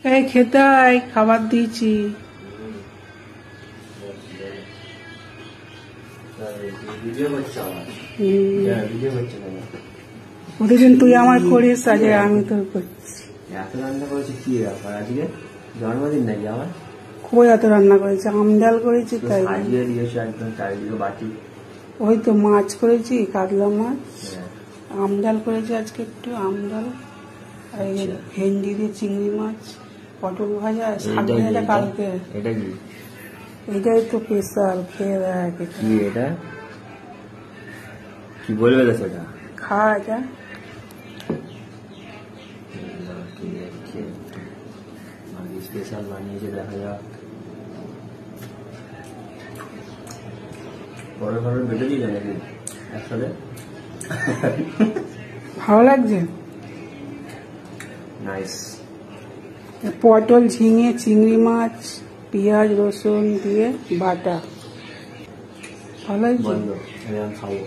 এই খেতে আয়, খাবার দিয়েছি। প্রতিদিন তুই আমার করিস, আজ আমি তোর করছি। এত রান্না করেছি কি ব্যাপার, আজকে জন্মদিন নাকি আমার? কই এত রান্না করেছি, আম ডাল করেছি তাই সাজিয়ে দিয়েছো একদম চারিদিকে বাটি। ওই তো মাছ করেছি, কাতলা মাছ, আম ডাল করেছি আজকে একটু আম ডাল, আর ভেন্ডি দিয়ে চিংড়ি মাছ, পটল ভাজা, শাক ভাজা কালকে। এটা কি? এটাই তো স্পেশাল, খেয়ে দেখ। কি এটা? কি বলবে তো সেটা? খা এটা। স্পেশাল বানিয়েছে, দেখা যাক। বড় বড় বেটে দিয়ে যাবে নাকি একসাথে? ভালো লাগছে। নাইস। পটল, ঝিঙে, চিংড়ি মাছ, পেঁয়াজ রসুন দিয়ে বাটা, ভালো লাগছে। বন্ধ, আমি খাবো।